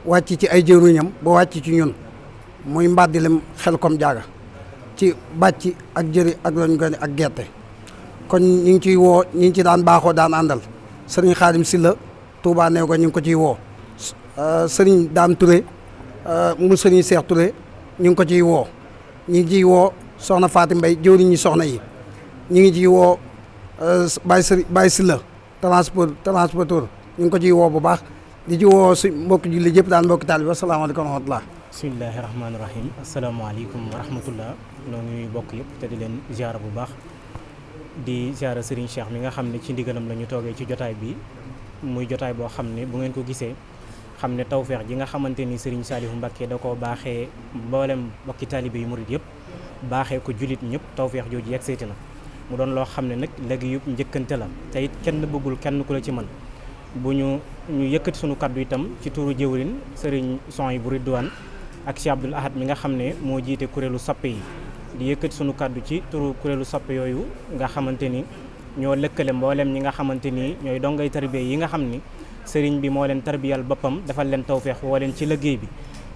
wàcc ci ay jëruñam ba wàcc ci ñun muy mbàddilem Xelkom Jaaga ci bàcc ak jëri ak lañ gone ak gerte kon ñu ngi ciy woo ñi ngi ci daan baaxoo daan àndal sëriñ Xaadim Silla Touba nee ko ñu ngi ko ciy woo sëriñ Daam Touré mu sëriñ Seex Touré ñu ngi ko ciy woo ñu ngi ciy woo soxna Faati Mbay jëwriñ ñi soxna yi ñu ngi ciy woo Baye Silla transporteur ñu ngi ko ciy woo bu baax di ci woo si mbokki julli yëpp daal mbokki taalibe asalaamaaleykum wa rahmatullah bismillahi rahmaani rahim asalaamaaleykum wa rahmatullah noo ngi bokk yëpp te di leen ziara bu baax di ziara Serigne Cheikh mi nga xam ne ci ndigalam la ñu toogee ci jotaay bi muy jotaay boo xam ne bu ngeen ko gisee xam ne tawfeex ji nga xamante ni Serigne Saalihu Mbàkke da koo baaxee mboolem bokki taalibe yu murit yëpp baaxee ko jullit ñëpp tawfeex jooju yegg seeti na mu doon loo xam ne nag léegi yëpp njëkkante la te it kenn bëggul kenn ku la ci mën bu ñu yëkkati sunu kaddu itam ci turu jëwrin Serigne Souhaïbou Ridwane ak Cheikh Abdoul Ahad mi nga xam ne moo jiite kuréelu soppe yi di yëkkati sunu kaddu ci turu kuréelu soppe yooyu nga xamante ni ñoo lëkkale mboolem ñi nga xamante ni ñooy dongay tarbiya yi nga xam ni sëriñ bi moo leen tarbiyal boppam defal leen tawfeex woo leen ci liggéey bi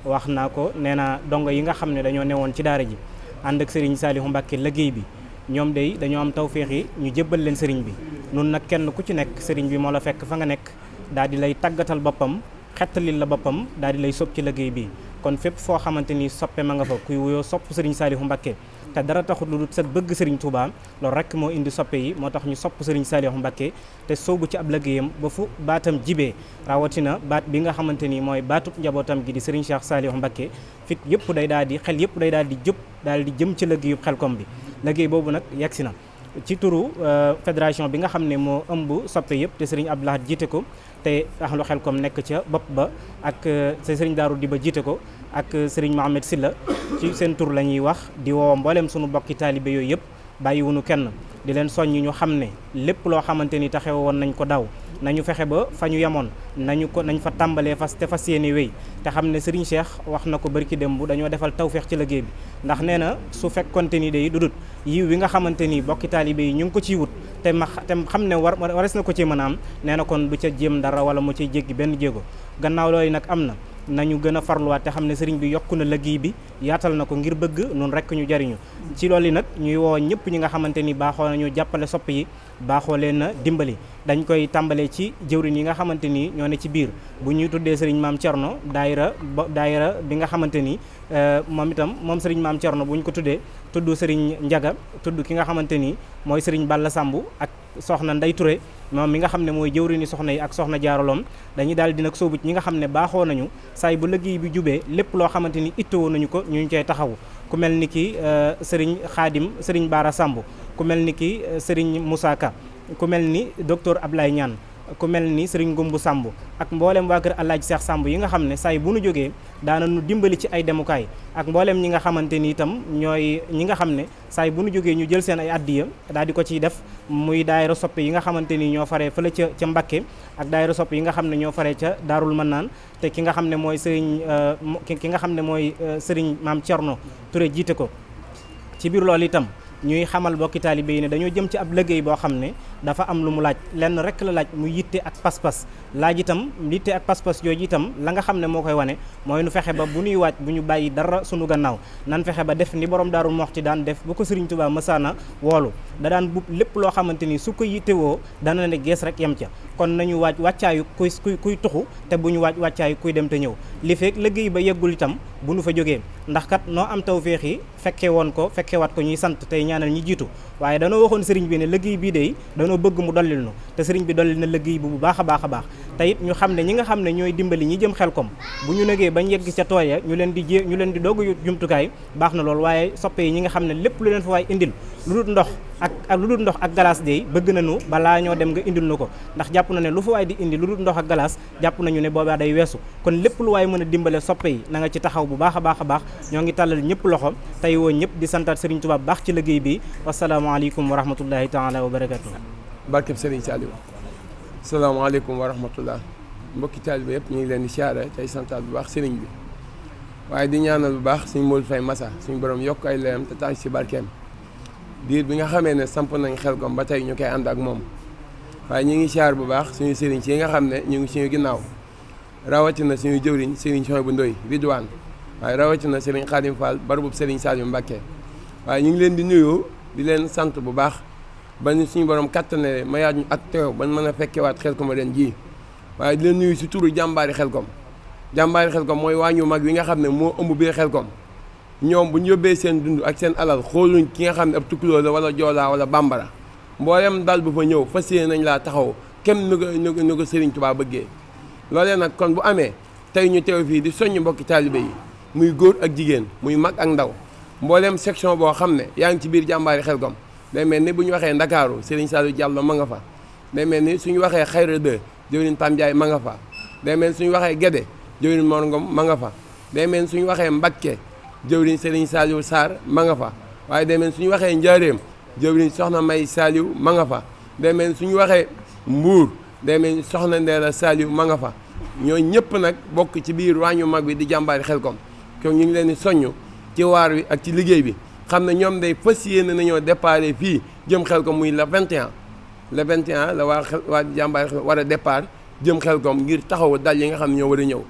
wax naa ko nee naa dongo yi nga xam ne dañoo newoon ci daara ji ànd ak Serigne Saalihu Mbàkke liggéey bi ñoom day dañoo am tawféex yi ñu jébbal leen sëriñ bi nun nag kenn ku ci nekk sëriñ bi moo la fekk fa nga nekk daal di lay tàggatal boppam xettalil la boppam daal di lay sopp ci liggéey bi kon fépp foo xamante ni soppe ma nga fa kuy wuyoo sopp sëriñ Saalihu Mbàkke te dara taxut lu dul sa bëgg sëriñ Touba loolu rek moo indi soppe yi moo tax ñu sopp sëriñ Saalihu Mbàkke te soobu ci ab liggéeyam ba fu baatam jibee rawatina baat bi nga xamante ni mooy baatub njabootam gi di sëriñ Cheikh Saalihu Mbàkke fit yëpp day daal di xel yëpp day daal di jëpp daal di jëm ci liggéeyub Xelkom bi liggéey boobu nag yegsi na ci turu fédération bi nga xam ne moo ëmb soppe yëpp te sëriñ Abdoul Ahad jiite ko te ahlu Xelkom nekk ca bopp ba ak sëriñ Daaru Diba jiite ko ak sëriñ Mohamed Silla ci seen tur la ñuy wax di woo mboolem sunu bokki taalibe yooyu yëpp bàyyiwunu kenn di leen soññ ñu xam ne lépp loo xamante ni taxew woon nañ ko daw nañu fexe ba fa ñu yemoon nañ fa tàmbalee fas yéene wéy te xam ne Serigne Cheikh wax na ko barki démb dañoo defal tawfeex ci liggéey bi ndax nee na su fekkonte ni day dudut yiw wi nga xamante ni bokki taalibe yi ñu ngi ko ciy wut te xam ne wares na ko ci mën a am nee na kon du ca jéem dara wala mu ciy jéggi benn jéego gannaaw loolu nag am na nañu gën a farluwaat te xam ne sëriñ bi yokku na liggéey bi yaatal na ko ngir bëgg noonu rek ñu jariñu ci loolu nag ñuy woo ñëpp ñi nga xamante ni baaxoo nañu jàppale sopp yi baaxoo leen na dimbali dañ koy tàmbalee ci jëwriñ yi nga xamante ni ñoo ne ci biir bu ñuy tuddee sëriñ Maam Cerno daayira bi nga xamante ni moom sëriñ Maam Cerno bu ñu ko tuddee tudd sëriñ Njaga tudd ki nga xamante ni mooy sëriñ Balla Sambu ak soxna Ndey Touré moom mi nga xam ne mooy jëwriñu soxna yi ak soxna jaaraloom dañuy daal di nag sóobu ci ñi nga xam ne baaxoo nañu saay bu liggéey bi jubee lépp loo xamante ni ittoo nañu ko ñu cay taxawu ku mel ni ki sëriñ Xaadim sëriñ Baara Samb ku mel ni ki sëriñ Moussa Ka ku mel ni docteur Ablaye Ñaan ku mel ni sëriñ Gumbu Samb ak mboolem waa kër Alaaji Seex Samb yi nga xam ne saay bu nu jógee daana nu dimbali ci ay demukaay ak mboolem ñi nga xamante ni itam ñooy ñi nga xam ne saay bu nu jógee ñu jël seen ay addiya daal di ko ciy def muy daayira soppe yi nga xamante ni ñoo faree fële ca Mbakke ak daayira soppe yi nga xam ne ñoo faree ca Daarul Mannaan te ki nga xam ne mooy sëriñ ki nga xam ne mooy sëriñ Maam Cerno Touré jiite ko ci biir loolu itam ñuy xamal bokki taalibe yi ne dañoo jëm ci ab liggéey boo xam ne dafa am lu mu laaj lenn rek la laaj mu yitte ak pas-pas laaj itam yitte ak pas-pas jooju itam la nga xam ne moo koy wane mooy nu fexe ba bu ñuy waaj bu ñu bàyyi dara sunu gannaaw nan fexe ba def ni borom Daaru Moxti daan def bu ko Sëriñ Tuubaa mësaana woolu da daan bu lépp loo xamante ni su ko yittewoo dana ne gees rek yem ca kon nañu waaj wàccaayu kuy tuxu te bu ñu waaj wàccaayu kuy dem te ñëw li fekk liggéey ba yeggul itam bu nu fa jógee ndax kat noo am tawféex yi fekke woon ko fekkewaat ko ñuy sant tey ñaanal ñi jiitu waaye danoo waxoon sëriñ bi ne liggéey bii day danoo bëgg mu dollil nu te sëriñ bi dollil na liggéey bu baax a baax a baax te it ñu xam ne ñi nga xam ne ñooy dimbali ñi jëm Xelkom bu ñu negee bañ yegg ca tooya ñu leen di doog jumtukaay baax na loolu waaye soppe yi ñi nga xam ne lépp lu leen fa waay indil lu dul ndox ak galaas day bëgg nañu balaa ñoo dem nga indil nu ko ndax jàpp na ne lu fa waay di indi lu dul ndox ak galaas jàpp nañu ne boobaa day weesu kon lépp lu waay mën a dimbale soppe yi na nga ci taxaw bu baax a baax a baax ñoo ngi tàllal ñëpp loxo tey woo ñëpp di santaat Sëriñ Tuubaa baax ci liggéey bi wasalaamaaleykum wa rahmatullahi taala wa barakatuh barkeb Sëriñ Saliou salaamaaleykum wa rahmatullah mbokki taalibe yëpp ñu ngi leen di siyaare tey santaat bu baax sëriñ bi waaye di ñaanal bu baax suñu Modou Faye Massa suñu borom yokk ay leeram te taaj si barkeem diir bi nga xamee ne samp nañ Xelkom ba tey ñu koy ànd ak moom waaye ñu ngi siyaar bu baax suñu sëriñ si nga xam ne ñu ngi suñu ginnaaw rawatina suñu jëwriñ sëriñ Sohaybu Ndoy Ridwaan waaye rawatina sëriñ Xaadim Fall barabub sëriñ Saliou Mbacké waaye ñu ngi leen di nuyu di leen sant bu baax ba ñu suñu borom kattane mayaat ñu ak teew ba ñu mën a fekkewaat Xelkom ren jii waaye di leen nuyu si turu jàmbaari Xelkom mooy waañu mag wi nga xam ne moo ëmb biir Xelkom ñoom bu ñu yóbbee seen dund ak seen alal xooluñ ki nga xam ne ab tukkuloo la wala joolaa wala bambara mboolem dal bu fa ñëw fas yéene nañ laa taxaw kem nu ko Serigne Touba bëggee loolee nag kon bu amee tey ñu teew fii di soññ mbokki taalibe yi muy góor ak jigéen muy mag ak ndaw mboolem section boo xam ne yaa ngi ci biir jàmbaari Xelkom day mel ni bu ñu waxee Ndakaaru Serigne Saliou Diallo ma nga fa day mel ni suñu waxee Xayra 2 jëwriñ Pam Ndiaye ma nga fa day mel ni suñu waxee Guédé jëwriñ Mor Ngom ma nga fa day mel ni suñu waxee Mbacké jëwriñ Serigne Saliou Sarr ma nga fa waaye day mel ni suñu waxee Njaaréem jëwriñ soxna May Saliou ma nga fa day mel ni suñu waxee Mbuur day mel ni soxna Ndeela Saliou ma nga fa ñoo ñëpp nag bokk ci biir waañu mag bi di jàmbaari Xelkom kon ñu ngi leen di soññ ci waar wi ak ci liggéey bi xam ne ñoom day fas yéene nañoo déparé fii jëm Xelkom muy le 21 la waa jàmbaari Xelkom war a départ jëm Xelkom ngir taxaw dal yi nga xam ne ñoo war a ñëw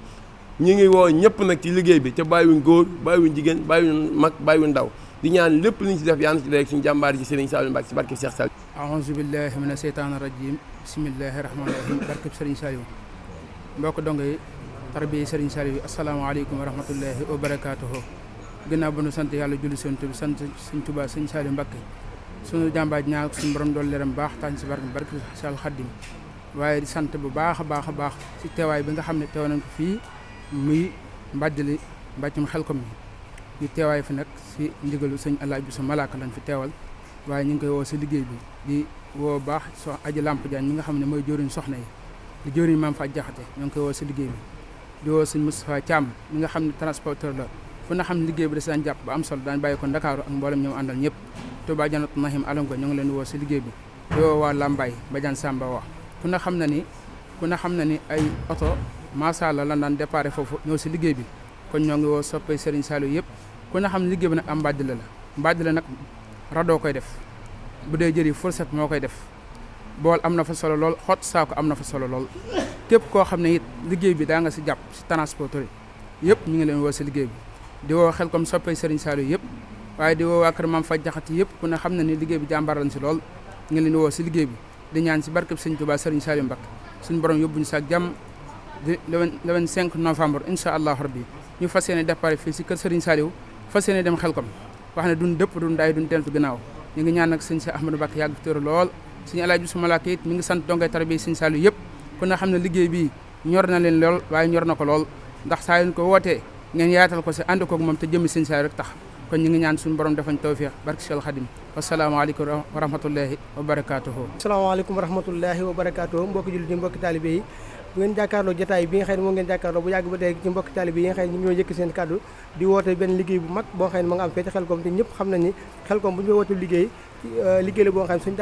ñu ngi woo ñëpp nag ci liggéey bi te bàyyiwuñ góor bàyyiwuñ jigéen bàyyiwuñ mag bàyyiwuñ ndaw di ñaan lépp lu ñu ci def yàlla na ci léegi suñu jàmbaar ji Serigne Saliou Mbacké ci barke Cheikh Saliou. aouzu billahi mina seytaani rajim bismillahi rahmaani rahim barke Serigne Saliou mbokk dongo yi tarbiya Serigne Saliou yi asalaamaaleykum wa rahmatullahi wa barakaatuhu ginnaaw ba nu sant yàlla julli seen tubi sant Serigne Touba Serigne Saliou Mbacké suñu jàmbaar ji ñaan suñu borom dool leeram baax tañ si barke Sal Xaddim waaye di sant bu baax a baax ci teewaay bi nga xam ne teew nañ ko fii muy mbàccum Xelkom mi ñu teewaay fi nag si ndigalu sëñ Alaaji Buso Malaaka lañ fi teewal waaye ñu ngi koy woo si liggéey bi di woo baax aji Lamp Jaañ mi nga xam ne mooy jëwriñ soxna yi di jëwriñ Maam Fa Jaxate ñoo ngi koy woo si liggéey bi di woo sëñ Moustapha Thiam mi nga xam ne transporteur la fu na xam ne liggéey bi da si daan jàpp ba am solo daañ bàyyi ko Ndakaaru ak mboolem ñoom àndal ñëpp Touba Janatu Nahim Alango ñoo ngi leen di woo si liggéey bi di woo waa Lambaay Badiane Samba wax ku na xam na ni ay oto macha allah lan daan déparé foofu ñëw si liggéey bi kon ñoo ngi woo soppee Serigne Saliou yëpp ku na xam ne liggéey bi nag am mbàjj la nag radoo koy def bu dee jëri fourchette moo koy def bool am na fa solo lool xot saako am na fa solo lool képp koo xam ne it liggéey bi daa nga si jàpp si transporteur yi yëpp ñu ngi leen woo si liggéey bi di woo Xelkom soppee Serigne Saliou yëpp waaye di woo waa kër Maam Fa Jaxate yëpp ku ne xam na ni liggéey bi jàmbaar lañ si lool ñu ngi leen woo si liggéey bi di ñaan si barkeb Serigne Touba Serigne Saliou Mbacké suñu borom yóbbuñu saak jàmm di le 25 novembre incha allah rabbi ñu fas yéene départ fii si kër Serigne Saliou fas yéene dem Xelkom wax ne duñ dëpp duñ daay duñ deltu ginnaaw ñu ngi ñaan nag sëñ si Ahmadou Mbacké yàgg fi tëru lool sëñ Alaaji Buso Malaaka it mi ngi sant dongay tarbiya Serigne Saliou yëpp ku na xam ne liggéey bii ñor na leen lool waaye ñor na ko lool ndax saa yu ko wootee ngeen yaatal ko si ànd koog moom te jëmmi Serigne Saliou rek tax kon ñu ngi ñaan suñu borom defañ tawfiix barke Cheikh Khadim wasalaamaaleykum wa rahmatullahi wa barakaatuhu. asalaamaaleykum wa rahmatullahi wa barakaatuhu mbokki jullit yi mbokki taalibe yi bu ngeen jàkkaarloo jotaay bi nga xam ne moom ngeen jàkkaarloo bu yàgg ba tey ci mbokki taalibe yi nga xam ne ñu ñoo yëkk seen kàddu di woote benn liggéey bu mag boo xam ne ma nga am fee ci Xelkom te ñëpp xam nañ ni Xelkom bu ñu woote liggéey la boo xam ne suñu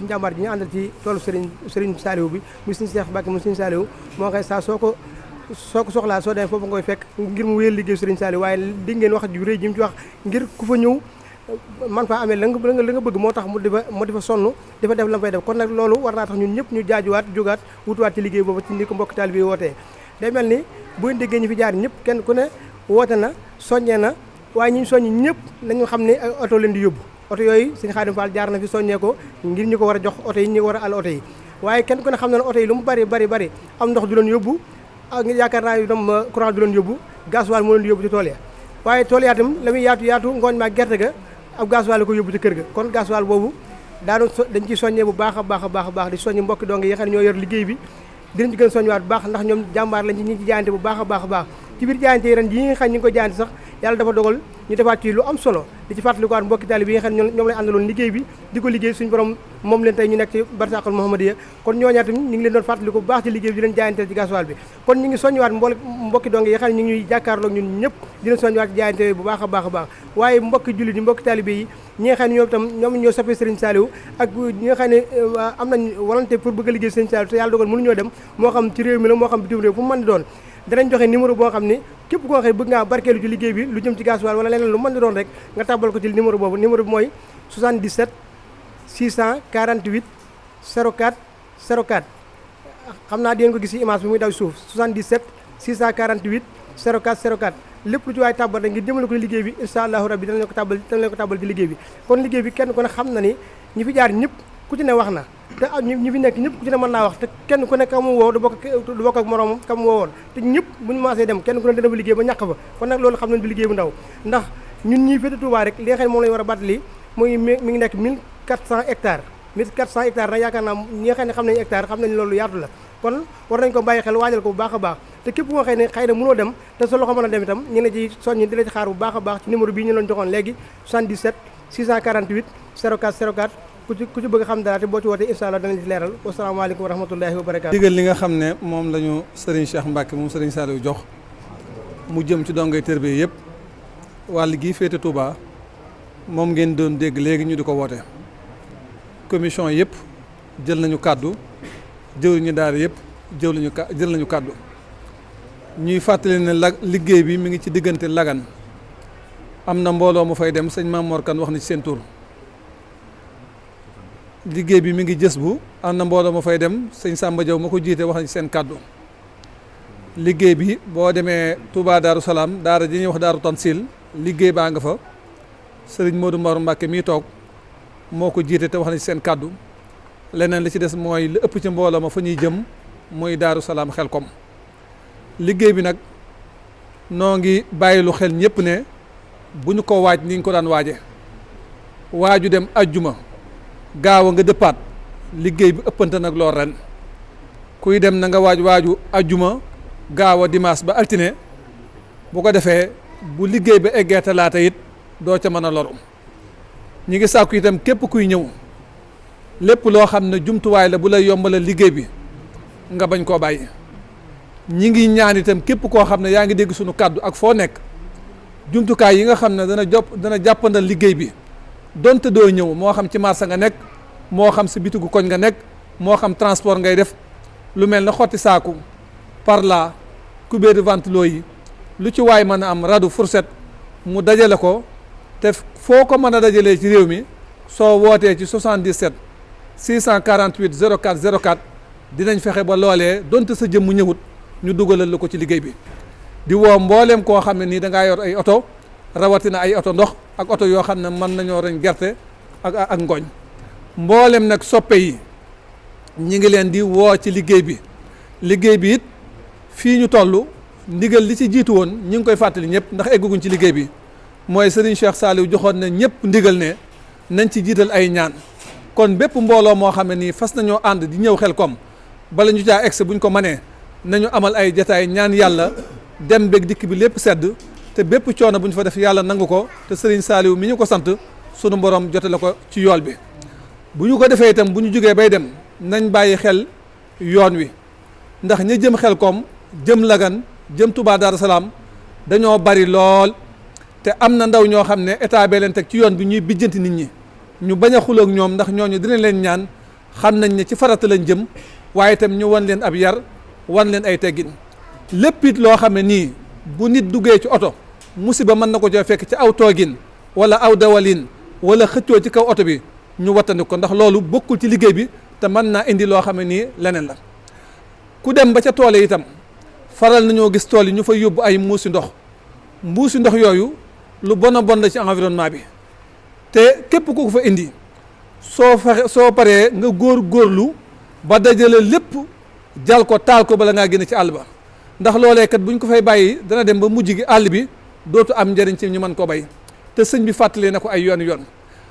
jàmbaar ji ñu àndal ci toolu Serigne Saliou bi muy Serigne Cheikh Mbacké mu Serigne Saliou moo xam saa soo ko soxlaa soo demee foofu ngoy fekk ngir mu wéyal liggéey Serigne Saliou waaye di ngeen wax ju rëy ji mu ci wax ngir ku fa ñëw man faa amee la nga bëgg moo tax mu di fa sonn di fa def la fay def kon nag loolu war naa tax ñun ñëpp ñu jaajuwaat jógaat wutuwaat ci liggéey boobu ci ni ko mbokk taalibe yi wootee day mel ni bu ngeen déggee ñu fi jaar ñëpp kenn ku ne woote na soññee na waaye ñu soññ ñëpp nañu xam ne ay oto leen di yóbbu oto yooyu Serigne Khadim Fall jaar na fi soññee ko ngir ñu ko war a jox oto yi ñu war a àll oto yi waaye kenn ku ne xam ne oto yi lu mu bari am ndox du leen yóbbu ak yaakaar naa itam courant du leen yóbbu gasoil moo leen di yóbbu ci tool ya waaye tool yaa itam la muy yaatu ngooñ maa gerte ga ab gasoil ko yóbbu ci kër ga kon gasoil boobu dañ ciy soññee bu baax a baax di soññi mbokki dong yi xam ne ñoo yor liggéey bi dinañ ci gën a soññewaat bu baax ndax ñoom jàmbaar lañ ci ñi ci jaayante bu baax a baax ci biir jaayante yi ren yi nga xam ne ñu ngi ko jaayante sax yàlla dafa dogal ñu defaat ci lu am solo di ci fàttalikuwaat mbokki taalibe bi nga xam ne ñoom lañ àndaloon liggéey bi di ko liggéey suñu borom moom leen tey ñu nekk ci barsaqul Muhammadiya kon ñooñaa tamit ñu ngi leen doon fàttaliku bu baax ci liggéey bi di leen jaayanteel ci gasoil bi kon ñu ngi soññiwaat mbokki dong yi nga xam ne ñu ngi ñuy jàkkaarloog ñun ñëpp di leen soññiwaat ci jaayante bu baax a baax waaye mbokki jullit yi mbokki taalibe yi ñi nga xam ne ñoom itam ñoom ñoo soppee Serigne Saliou ak ñi nga xam ne am nañ volonté pour bëgg a liggéey Serigne Saliou te yàlla dogal mënuñoo dem moo xam ci réew mi la moo xam bitim réew fu mu mën di doon danañ joxe numéro boo xam ne képp koo xam ne bëgg ngaa barkeelu ci liggéey bi lu jëm ci gasoil wala leneen lu mën di doon rek nga tàbbal ko ci numéro boobu numéro bi mooy 77 648 04 04 xam naa di ngeen ko gis ci image bi muy daw suuf 77 648 04 04 lépp lu ci waay tàbbal rek ngir jëmale ko liggéey bi incha allahu rabbi danañ ko tàbbal ci liggéey bi kon liggéey bi kenn ku ne xam na ni ñi fi jaar ñëpp ku ci ne wax na te ñi fi nekk ñëpp ku ci ne mën naa wax te kenn ku ne ka mu woo du bokk ak moroomam ka mu woowoon te ñëpp buñu maasee dem kenn ku ne dana ba liggéey ba ñàkk fa kon nag loolu xam nañ bi liggéey bu ndaw ndax ñun ñii féete Touba rek li nga xam ne moom lañu war a battali muy mi ngi nekk 1400 hectares 1400 hectares nag yaakaar naa ñi nga xam ne xam nañu hectare xam nañ loolu yaatu la kon war nañ ko bàyyi xel waajal ko bu baax a baax te képp koo xëy ne xëy na mënoo dem te sa loxo mën a dem itam ñu ne ci soññi di la ci xaar bu baax a baax ci numéro bii ñu leen joxoon léegi 77 648 04 04 ku ci bëgg xam dara te boo ci wootee incha allah danañ ci leeral wasalaamaaleykum wa rahmatullahi wa barakaatu. digal li nga xam ne moom la ñu Serigne Cheikh Mbacke moom Serigne Saliou jox mu jëm ci dongay tërbiya yëpp wàll gii féete Touba moom ngeen doon dégg léegi ñu di ko woote commission yëpp jël nañu kàddu jëwriñu daara yëpp jël nañu kàddu ñuy fàttali ne liggéey bi mi ngi ci diggante Lagan am na mbooloo mu fay dem sëñ Mamor Kan wax na ci seen tur liggéey bi mi ngi jës bu am na mbooloo ma fay dem sëñ Samba Diaw ma ko jiite wax na ci seen kàddu liggéey bi boo demee Touba Darou Salaam daara ji ñuy wax Daaru Tansil liggéey baa nga fa sëriñ Modou Mor Mbacke mii toog moo ko jiite te wax na ci seen kàddu leneen li ci des mooy li ëpp ci mbooloo ma fa ñuy jëm muy Daaru Salaam Xelkom liggéey bi nag noo ngi bàyyilu xel ñëpp ne bu ñu ko waaj ni ñu ko daan waaje waaju dem ajjuma gaaw a nga dëppaat liggéey bi ëppante nag lool ren kuy dem na nga waaju ajjuma gaaw a dimanche ba altine bu ko defee bu liggéey ba eggee talaata it doo ca mën a loru ñi ngi sàkku itam képp kuy ñëw lépp loo xam ne jumtuwaay la bu lay yombalal liggéey bi nga bañ koo bàyyi ñi ngi ñaan itam képp koo xam ne yaa ngi dégg suñu kàddu ak foo nekk jumtukaay yi nga xam ne dana jàppandal liggéey bi donte doo ñëw moo xam ci marché nga nekk moo xam si bitigu koñ nga nekk moo xam transport ngay def lu mel ne xotti saaku parla kubéeru ventilo yi lu ci waay mën a am radu fourchette mu dajale ko te foo ko mën a dajalee ci réew mi soo wootee ci 77 648 04 04 dinañ fexe ba loolee donte sa jëmm ñëwut ñu dugalal la ko ci liggéey bi di woo mbooleem koo xam ne nii dangaa yor ay oto rawatina ay oto ndox ak oto yoo xam ne mën nañoo reñ gerte ak ngooñ mboolem nag soppe yi ñi ngi leen di woo ci liggéey bi it fii ñu toll ndigal li ci jiitu woon ñi ngi koy fàttali ñëpp ndax egguguñ ci liggéey bi mooy Serigne Cheikh Saliou joxoon na ñëpp ndigal ne nañ ci jiital ay ñaan kon bépp mbooloo moo xam ne nii fas nañoo ànd di ñëw Xelkom bala ñu caa egsi buñ ko mënee nañu amal ay jataay ñaan yàlla dem beeg dikk bi lépp sedd te bépp coono bu ñu fa def yàlla nangu ko te Serigne Saliou mi ñu ko sant sunu borom jotale ko ci yool bi bu ñu ko defee itam bu ñu jógee bay dem nañ bàyyi xel yoon wi ndax ña jëm Xelkom jëm Lagan jëm Touba Darou Salaam dañoo bari lool te am na ndaw ñoo xam ne état bee leen teg ci yoon bi ñuy bijjanti nit ñi ñu bañ a xuloo ak ñoom ndax ñooñu dinañ leen ñaan xam nañ ne ci farata lañ jëm waaye itam ñu wan leen ab yar wan leen ay teggin lépp it loo xam ne nii bu nit duggee ci oto musiba mën na ko jox fekk ci aw toogin wala aw dawalin wala xëccoo ci kaw oto bi ñu wattandi ko ndax loolu bokkul ci liggéey bi te mën naa indi loo xam ne nii leneen la ku dem ba ca tool yi itam faral nañoo gis tool yi ñu fay yóbbu ay mbuusi ndox yooyu lu bon a bon la ci environnement bi te képp ku ko fa indi soo paree nga góorlu ba dajale lépp jal ko taal ko bala ngaa génn ci àll ba ndax loolee kat buñ ko fay bàyyi dana dem ba mujj gi àll bi dootu am njëriñ ci ñu mën koo bay te sëñ bi fàttalee na ko ay yoon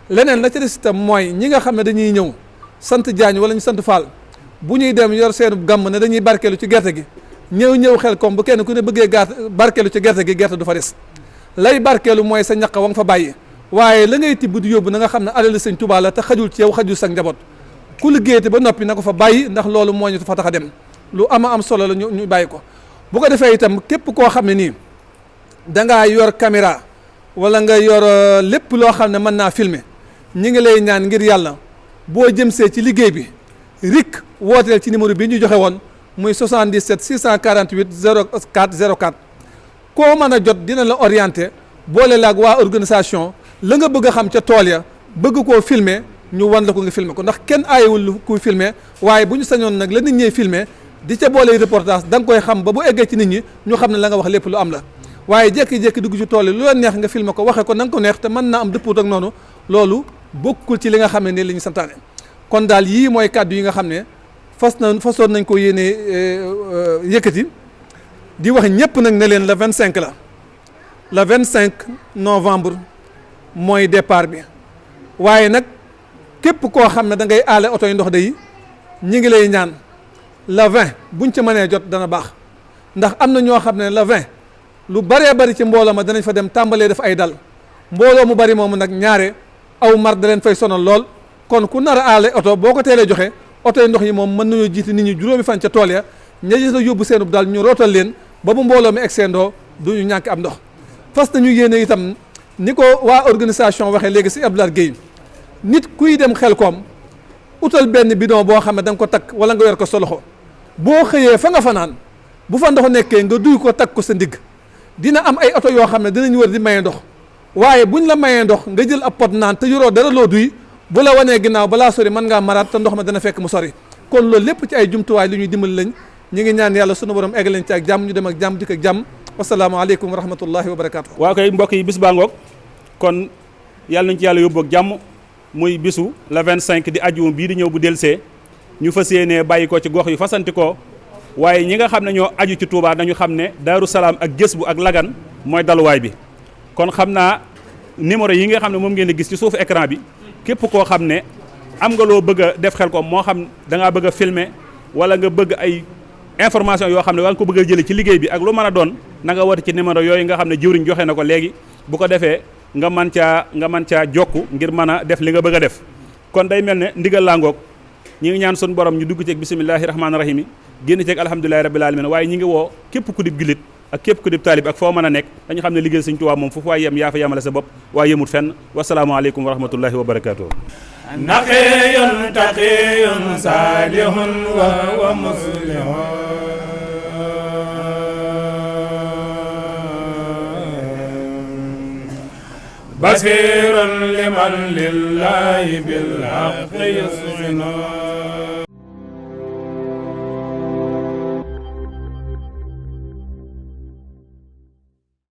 leneen la ca des itam mooy ñi nga xam ne dañuy ñëw sant Jaañ wala ñu sant Faal bu ñuy dem yor seenu gàmm ne dañuy barkeelu ci gerte gi ñëw Xelkom bu kenn ku ne bëggee barkeelu ci gerte gi gerte du fa des lay barkeelu mooy sa ñaq wa nga fa bàyyi waaye la ngay tibb di yóbbu na nga xam ne alal sëñ Tuubaa la te xajul ci yow xajul sa njaboot ku liggéeyate ba noppi na ko fa bàyyi ndax loolu moo ñu fa tax a dem lu am solo la ñu bàyyi ko bu ko defee itam képp koo xam ne nii dangaa yor caméra wala nga yor lépp loo xam ne mën naa filmer ñi ngi lay ñaan ngir yàlla boo jëmsee ci liggéey bi rik wooteel ci numéro bi ñu joxe woon muy 77 648 04 04 koo mën a jot dina la orienté boole la ak waa organisation la nga bëgg a xam ca tool ya bëgg koo filmer ñu wan la ko nga filmer ko ndax kenn aayewul kuy filmer waaye bu ñu sañoon nag la nit ñiy filmer di ca boole reportage da nga koy xam ba bu eggee ci nit ñi ñu xam ne la nga wax lépp lu am la waaye jékki-jékki dugg ci tool yi lu la neex nga filmer ko waxee ko na nga ko neex te mën naa am dëpput ak noonu loolu bokkul ci li nga xam ne li ñu santaane kon daal yii mooy kàddu yi nga xam ne fasoon nañ ko yéene yëkkati di wax ñëpp nag ne leen le 25 la le 25 novembre mooy départ bi waaye nag képp koo xam ne da ngay aale oto yi ndox de yi ñi ngi lay ñaan le 20 buñ ci mënee jot dana baax ndax am na ñoo xam ne le 20 lu bëree bëri ci mbooloo ma danañ fa dem tàmbalee def ay dal mbooloo mu bëri moomu nag ñaare aw mar da leen fay sonal lool kon ku nar a aale oto boo ko teelee joxe oto yi ndox yi moom mën nañoo jiite nit ñi juróomi fan ca tool ya ña gis a yóbbu seenub daal ñu rootal leen ba bu mbooloo mi egseendoo du ñu ñàkk am ndox fas nañu yéene itam ni ko waa organisation waxee léegi si Abdoulaye Guèye nit kuy dem Xelkom utal benn bidon boo xam ne da nga ko takk wala nga yor ko sa loxo boo xëyee fa nga fanaan bu fa ndox nekkee nga duy ko takk ko sa ndigg dina am ay oto yoo xam ne dinañ wër di maye ndox waaye buñ la mayee ndox nga jël ab pot naan te yoroo dara loo duy bu la wanee ginnaaw balaa sori mën ngaa maraat te ndox ma dana fekk mu sori kon loolu lépp ci ay jumtuwaay li ñuy dimbali lañ ñu ngi ñaan yàlla sunu borom egg leen ci ak jàmm ñu dem ak jàmm dikk ak jàmm wasalaamaaleykum wa rahmatullahi wa barakaatu. waaw kay mbokk yi bis baa ngoog kon yàlla nañ ci yàlla yóbbu ak jàmm muy bisu le 25 di ajjuma bii di ñëw bu delsee ñu fas yéenee bàyyi ko ci gox yu fasanti ko waaye ñi nga xam ne ñoo aju ci Touba dañu xam ne Daaru Salaam ak Gësbu ak Lagan mooy daluwaay bi kon xam naa numéro yi nga xam ne moom ngeen di gis ci suufu écran bi képp koo xam ne am nga loo bëgg a def Xelkom moo xam da ngaa bëgg a filmer wala nga bëgg ay information yoo xam ne waa nga ko bëgg a jëlee ci liggéey bi ak lu mën a doon na nga woote ci numéro yooyu nga xam ne jëwriñ joxe na ko léegi bu ko defee nga mën caa jokku ngir mën a def li nga bëgg a def kon day mel ne ndigal laa ngoog ñi ngi ñaan sun borom ñu dugg ceeg bisimillahi rahmaani rahim génn ceeg alhamdulilahi rabbil alamin waaye ñi ngi woo képp ku dib jullit ak képp ku dib taalib ak foo mën a nekk dañu xam ne liggéey Sëñ Tuubaa moom foofu waay yem yaa fa yemale sa bopp waaye yemut fenn wasalaamaaleykum wa rahmatullahi wa barakatuh naqiyun taqiyun salihun wa muslihun basirun liman lillahi bil haqqi yus'inu